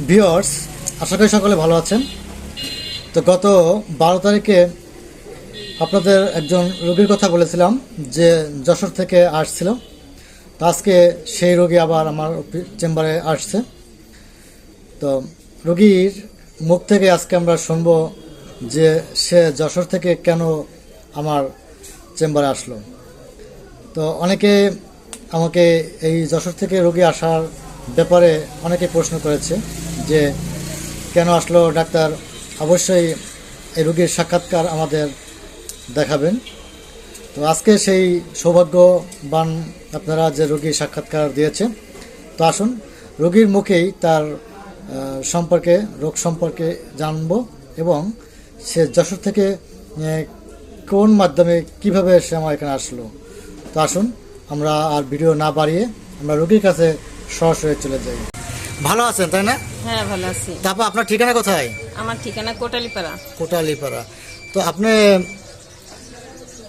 Viewers, আশা করি সকলে ভালো আছেন। তো গত 12 তারিখে আপনাদের একজন রোগীর কথা বলেছিলাম যে যশোর থেকে আসছিল। তো আজকে সেই রোগী আবার আমার চেম্বারে আসছে। তো রোগীর মুখ থেকে আজকে আমরা শুনব যে সে যশোর থেকে কেন আমার চেম্বারে আসলো। তো অনেকে আমাকে এই যশোর থেকে রোগী আসার ব্যাপারে অনেকে প্রশ্ন করেছে যে কেন আসলো ডাক্তার। অবশ্যই এই রোগীর সাক্ষাৎকার আমাদের দেখাবেন। তো আজকে সেই সৌভাগ্যবান আপনারা যে রোগীর সাক্ষাৎকার দিয়েছে। তো আসুন রোগীর মুখেই তার সম্পর্কে, রোগ সম্পর্কে জানবো এবং সে যশোর থেকে কোন মাধ্যমে কিভাবে সে আমার এখানে আসলো। তো আসুন আমরা আর ভিডিও না বাড়িয়ে আমরা রোগীর কাছে সরাসরি চলে যাই। ভালো আছেন তাই না? হ্যাঁ, ভালো আছি। তারপর আপনার ঠিকানা কোথায়? আমার ঠিকানা কোটালীপাড়া। কোটালীপাড়া। তো আপনি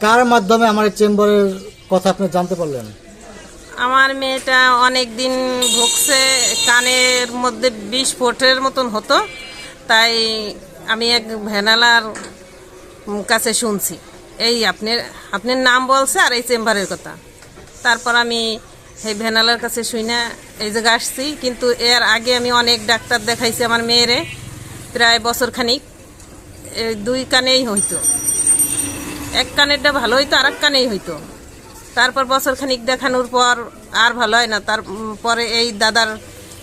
কার মাধ্যমে আমার এই চেম্বারের কথা আপনি জানতে পারলেন? আমার মেয়েটা অনেক দিন ভুগছে, কানের মধ্যে বিস্ফোটের মতন হতো। তাই আমি এক ভ্যানালার কাছে শুনছি এই আপনার নাম বলছে আর এই চেম্বারের কথা। তারপর আমি এই ভ্যানালার কাছে শুই না এই জায়গায় আসছি। কিন্তু এর আগে আমি অনেক ডাক্তার দেখাইছি আমার মেয়েরে, প্রায় বছরখানিক। দুই কানেই হইতো, এক কানেরটা ভালো হইতো আর এক কানেই হইতো। তারপর বছরখানিক দেখানোর পর আর ভালো হয় না। তারপরে এই দাদার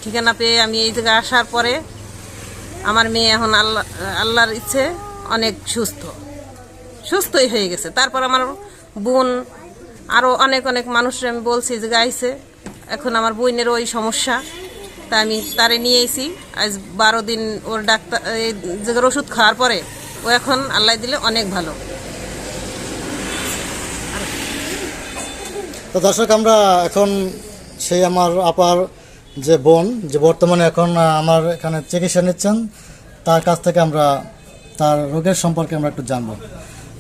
ঠিকানা পেয়ে আমি এই জায়গায় আসার পরে আমার মেয়ে এখন আল্লাহর ইচ্ছে অনেক সুস্থই হয়ে গেছে। তারপর আমার বোন আরও অনেক মানুষের আমি বলছি যে গাইছে। এখন আমার বোনের ওই সমস্যা, তা আমি তারে নিয়ে এসেছি। আজ 12 দিন ওর ডাক্তার এই জায়গার ওষুধ খাওয়ার পরে ও এখন আল্লাহ দিলে অনেক ভালো। তো দর্শক, আমরা এখন সেই আমার আপার যে বোন, যে বর্তমানে এখন আমার এখানে চিকিৎসা নিচ্ছেন, তার কাছ থেকে আমরা তার রোগের সম্পর্কে আমরা একটু জানবো।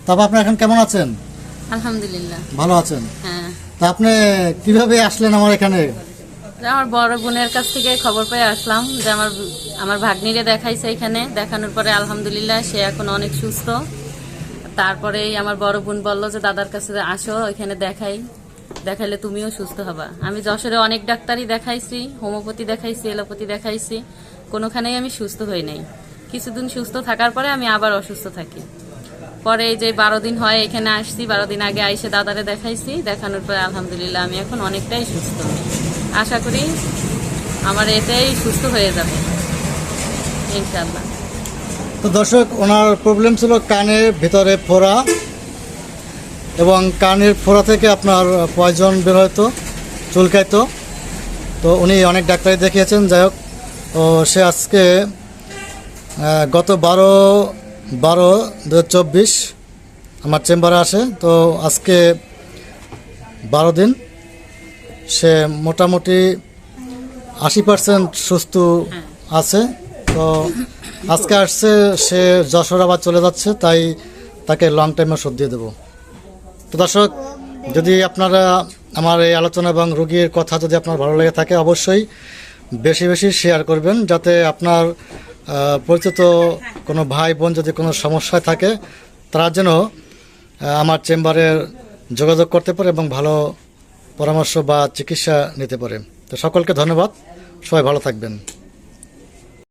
তবে আপনি এখন কেমন আছেন? আলহামদুলিল্লাহ ভালো আছেন। হ্যাঁ, তা আপনি কিভাবে আসলেন আমার এখানে? আমার বড় বোনের কাছ থেকে খবর পেয়ে আসলাম যে আমার ভাগ্নিরে দেখাইছে এখানে। দেখানোর পরে আলহামদুলিল্লাহ সে এখন অনেক সুস্থ। তারপরেই আমার বড় বোন বলল যে দাদার কাছে আসো, এখানে দেখাইলে তুমিও সুস্থ হবা। আমি যশোরে অনেক ডাক্তারই দেখাইছি, হোমিওপ্যাথি দেখাইছি, এলোপ্যাথি দেখাইছি, কোনোখানেই আমি সুস্থ হই নাই। কিছুদিন সুস্থ থাকার পরে আমি আবার অসুস্থ থাকি। পরে এই যে 12 দিন হয় এখানে আসছি, 12 দিন আগে আইসে দাদারে দেখাইছি। দেখানোর পরে আলহামদুলিল্লাহ আমি এখন অনেকটাই সুস্থ। আশা করি আমার এটাই সুস্থ হয়ে যাবে ইনশাআল্লাহ। তো দর্শক, ওনার প্রবলেম ছিল কানের ভিতরে ফোড়া, এবং কানের ফোড়া থেকে আপনার পয়জন বের হতো, চুলকাইতো। তো উনি অনেক ডাক্তারই দেখিয়েছেন। যাই হোক, ও সে আজকে গত 12/12/2024 আমার চেম্বারে আসে। তো আজকে 12 দিন সে মোটামুটি 80% সুস্থ আছে। তো আজকে আসছে, সে যশোর আবার চলে যাচ্ছে, তাই তাকে লং টাইম ওষুধ দিয়ে দেবো। তো দর্শক, যদি আপনারা আমার এই আলোচনা এবং রোগীর কথা যদি আপনার ভালো লেগে থাকে, অবশ্যই বেশি বেশি শেয়ার করবেন, যাতে আপনার পরিচিত কোনো ভাই বোন যদি কোনো সমস্যায় থাকে, তারা যেন আমার চেম্বারে যোগাযোগ করতে পারে এবং ভালো পরামর্শ বা চিকিৎসা নিতে পারে। তো সকলকে ধন্যবাদ, সবাই ভালো থাকবেন।